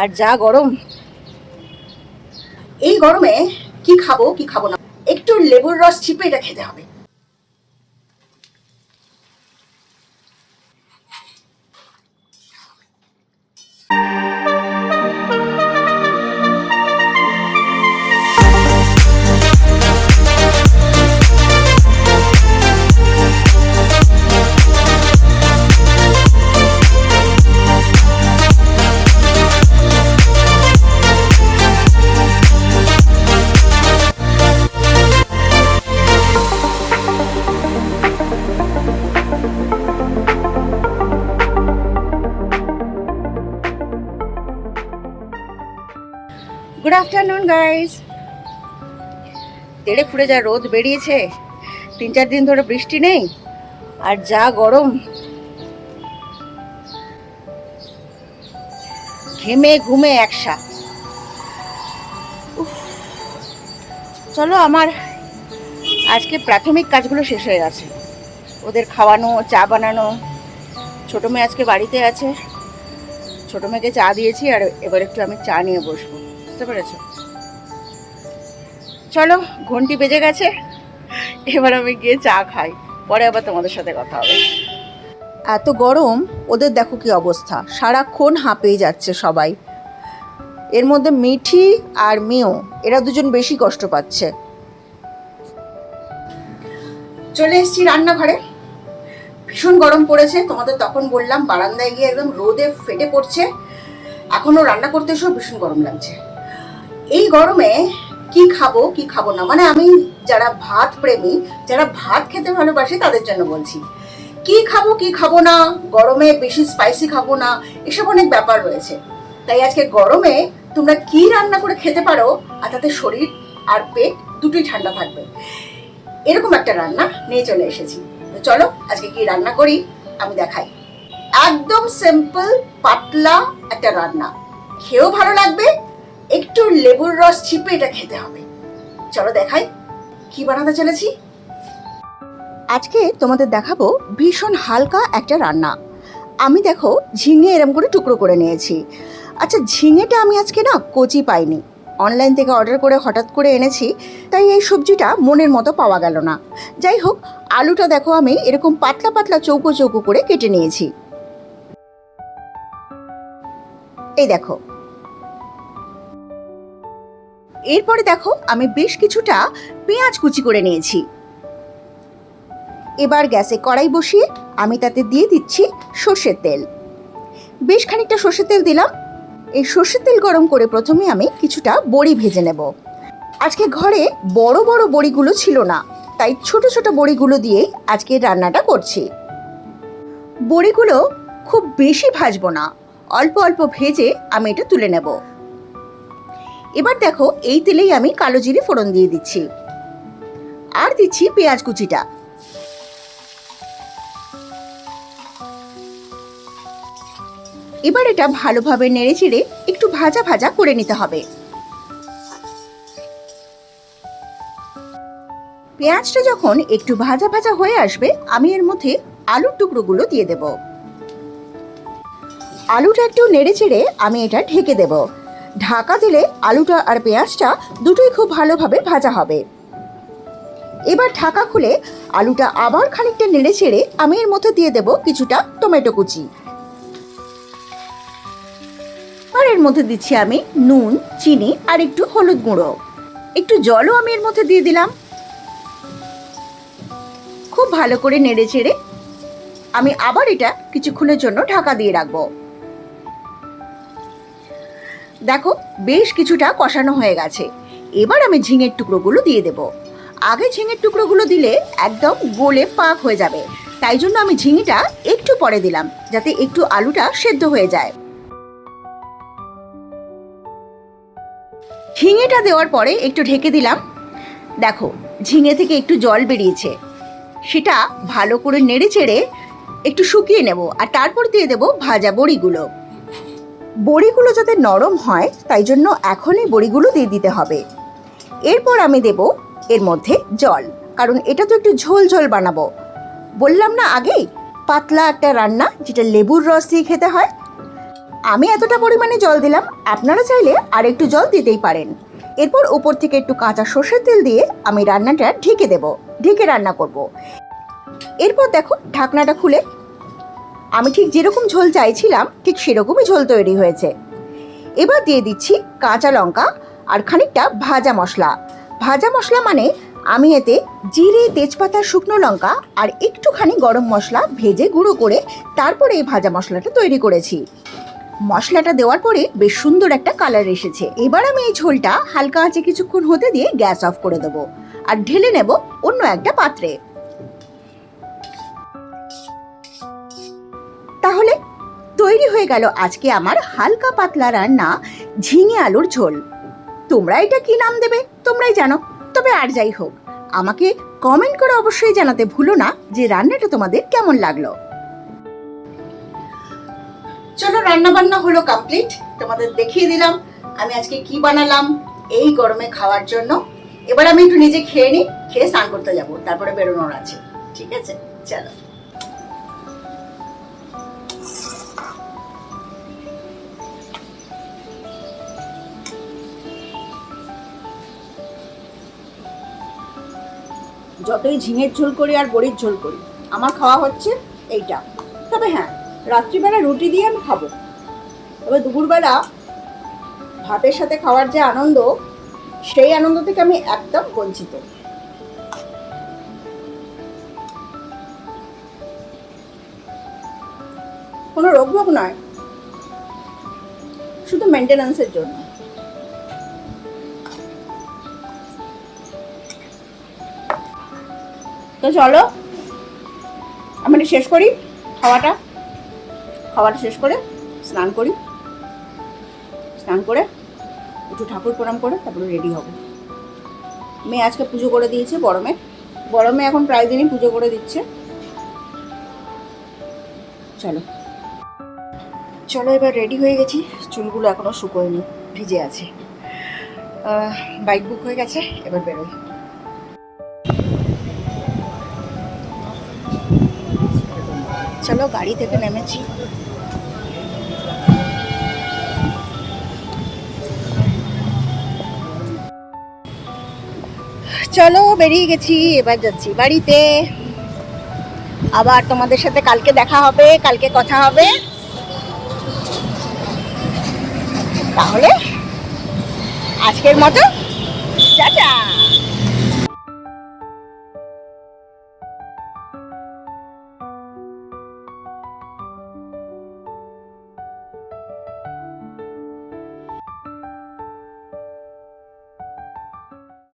আর যা গরম, এই গরমে কি খাবো কি খাবো না, একটু লেবুর রস চিপে এটা খেতে হবে। Good afternoon guys. তেড়ে ফুড়ে যা রোদ বেরিয়েছে, 3-4 দিন ধরে বৃষ্টি নেই, আর যা গরম, ঘেমে ঘুমে একসা। চলো, আমার আজকে প্রাথমিক কাজগুলো শেষ হয়ে গেছে। ওদের খাওয়ানো, চা বানানো। ছোটো মেয়ে আজকে বাড়িতে আছে, ছোটো মেয়েকে চা দিয়েছি, আর এবার একটু আমি চা নিয়ে বসবো, বুঝতে পেরেছো? চলো, ঘন্টি বেজে গেছে, এবার আমি গিয়ে চা খাই, পরে আবার তোমাদের সাথে কথা হবে। এত গরম, ওদের দেখো কি অবস্থা, সারাক্ষণ হাঁপিয়ে যাচ্ছে সবাই। এর মধ্যে মিঠি আর মিও, এরা দুজন বেশি কষ্ট পাচ্ছে। চলে এসেছি রান্নাঘরে, ভীষণ গরম পড়েছে। তোমাদের তখন বললাম বারান্দায় গিয়ে একদম রোদে ফেটে পড়ছে, এখনও রান্না করতে এসেও ভীষণ গরম লাগছে। এই গরমে কি খাবো কি খাবো না, মানে আমি যারা ভাত প্রেমী, যারা ভাত খেতে ভালোবাসে তাদের জন্য বলছি। কি খাবো কি খাবো না, গরমে বেশি স্পাইসি খাবো না, এসব অনেক ব্যাপার রয়েছে। তাই আজকে গরমে তোমরা কি রান্না করে খেতে পারো আর তাতে শরীর আর পেট দুটোই ঠান্ডা থাকবে, এরকম একটা রান্না নিয়ে চলে এসেছি। তো চলো আজকে কি রান্না করি আমি দেখাই। একদম সিম্পল পাতলা একটা রান্না, খেয়েও ভালো লাগবে, একটু লেবুর রস চিপে এটা খেতে হবে। চলো দেখাই কি বানাতে চলেছি। আজকে তোমাদের দেখাবো ভীষণ হালকা একটা রান্না। আমি দেখো ঝিঙে এরম করে টুকরো করে নিয়েছি। আচ্ছা, ঝিঙেটা আমি আজকে না কচি পাইনি, অনলাইন থেকে অর্ডার করে হঠাৎ করে এনেছি, তাই এই সবজিটা মনের মতো পাওয়া গেল না। যাই হোক, আলুটা দেখো আমি এরকম পাতলা পাতলা চৌকো চৌকো করে কেটে নিয়েছি। এই দেখো, এরপরে দেখো আমি বেশ কিছুটা পেঁয়াজ কুচি করে নিয়েছি। এবার গ্যাসে কড়াই বসিয়ে আমি তাতে দিয়ে দিচ্ছি সর্ষের তেল। বেশ খানিকটা সর্ষের তেল দিলাম। এই সর্ষের তেল গরম করে প্রথমে আমি কিছুটা বড়ি ভেজে নেব। আজকে ঘরে বড় বড় বড়িগুলো ছিল না, তাই ছোট ছোট বড়িগুলো দিয়েই আজকে রান্নাটা করছি। বড়িগুলো খুব বেশি ভাজবো না, অল্প অল্প ভেজে আমি এটা তুলে নেব। এবার দেখো এই তেলেই আমি কালো জিরে ফোড়ন দিয়ে দিচ্ছি, আর দিচ্ছি পেঁয়াজ কুচিটা। এবার এটা ভালোভাবে নেড়ে চেড়ে একটু ভাজা ভাজা করে নিতে হবে। পেঁয়াজটা যখন একটু ভাজা ভাজা হয়ে আসবে, আমি এর মধ্যে আলুর টুকরোগুলো দিয়ে দেব। আলুটা একটু নেড়ে চেড়ে আমি এটা ঢেকে দেব। ঢাকা দিলে আলুটা আর পেঁয়াজটা দুটোই খুব ভালোভাবে ভাজা হবে। এবার ঢাকা খুলে আলুটা আবার খানিকটা নেড়ে চেড়ে আমি এর মধ্যে দিয়ে দেব কিছুটা টমেটো কুচি। আর এর মধ্যে দিচ্ছি আমি নুন, চিনি আর একটু হলুদ গুঁড়ো, একটু জলও আমি এর মধ্যে দিয়ে দিলাম। খুব ভালো করে নেড়ে চেড়ে আমি আবার এটা কিছুক্ষণের জন্য ঢাকা দিয়ে রাখবো। দেখো বেশ কিছুটা কষানো হয়ে গেছে। এবার আমি ঝিঙের টুকরোগুলো দিয়ে দেব। আগে ঝিঙের টুকরোগুলো দিলে একদম গলে পাক হয়ে যাবে, তাই জন্য আমি ঝিঙেটা একটু পরে দিলাম, যাতে একটু আলুটা সেদ্ধ হয়ে যায়। ঝিঙেটা দেওয়ার পরে একটু ঢেকে দিলাম। দেখো ঝিঙে থেকে একটু জল বেরিয়েছে, সেটা ভালো করে নেড়ে চেড়ে একটু শুকিয়ে নেব, আর তারপর দিয়ে দেব ভাজা বড়িগুলো। বড়িগুলো যাতে নরম হয় তাই জন্য এখনই বড়িগুলো দিয়ে দিতে হবে। এরপর আমি দেব এর মধ্যে জল, কারণ এটা তো একটু ঝোল ঝোল বানাবো। বললাম না আগেই, পাতলা একটা রান্না যেটা লেবুর রস দিয়ে খেতে হয়। আমি এতটা পরিমাণে জল দিলাম, আপনারা চাইলে আর একটু জল দিতেই পারেন। এরপর উপর থেকে একটু কাঁচা সর্ষের তেল দিয়ে আমি রান্নাটা ঢেকে দেব, ঢেকে রান্না করব। এরপর দেখো ঢাকনাটা খুলে আমি ঠিক যেরকম ঝোল চাইছিলাম ঠিক সেরকমই ঝোল তৈরি হয়েছে। এবার দিয়ে দিচ্ছি কাঁচা লঙ্কা আর খানিকটা ভাজা মশলা। ভাজা মশলা মানে আমি এতে জিরে, তেজপাতা, শুকনো লঙ্কা আর একটুখানি গরম মশলা ভেজে গুঁড়ো করে তারপরে এই ভাজা মশলাটা তৈরি করেছি। মশলাটা দেওয়ার পরে বেশ সুন্দর একটা কালার এসেছে। এবার আমি এই ঝোলটা হালকা আঁচে কিছুক্ষণ হতে দিয়ে গ্যাস অফ করে দেবো আর ঢেলে নেব অন্য একটা পাত্রে। তাহলে তৈরি হয়ে গেল আজকে আমার হালকা পাতলা রান্না ঝিঙে আলুর ঝোল। তোমরা এটা কি নাম দেবে তোমরাই জানো। তবে আর যাই হোক, আমাকে কমেন্ট করে অবশ্যই জানাতে ভুলো না যে রান্নাটা তোমাদের কেমন লাগলো। চলো রান্না বান্না হলো কমপ্লিট, তোমাদের দেখিয়ে দিলাম আমি আজকে কি বানালাম এই গরমে খাওয়ার জন্য। এবার আমি একটু নিজে খেয়ে নিই, খেয়ে স্নান করতে যাবো, তারপরে বেরোনোর আছে। ঠিক আছে, চলো। যতই ঝিঙের ঝোল করি আর বড়ির ঝোল করি, আমার খাওয়া হচ্ছে এইটা। তবে হ্যাঁ, রাত্রিবেলা রুটি দিয়ে আমি খাবো। তবে দুপুরবেলা ভাতের সাথে খাওয়ার যে আনন্দ, সেই আনন্দ থেকে আমি একদম বঞ্চিত। কোনো রোগভোগ নয়, শুধু মেনটেন্যান্সের জন্য। তো চলো আমরা শেষ করি খাওয়াটা শেষ করে স্নান করি। স্নান করে একটু ঠাকুর প্রণাম করে তারপরে রেডি হব। মেয়ে আজকে পুজো করে দিয়েছে, বড় মেয়ে এখন প্রায় দিনই পুজো করে দিচ্ছে। চলো চলো এবার রেডি হয়ে গেছি। চুলগুলো এখনো শুকোয়নি, ভিজে আছে। বাইক বুক হয়ে গেছে, এবার বেরোই। চলো গাড়ি থেকে নেমেছি। চলো বেরিয়ে গেছি, এবার যাচ্ছি বাড়িতে। আবার তোমাদের সাথে কালকে দেখা হবে, কালকে কথা হবে। তাহলে আজকের মতো টাটা।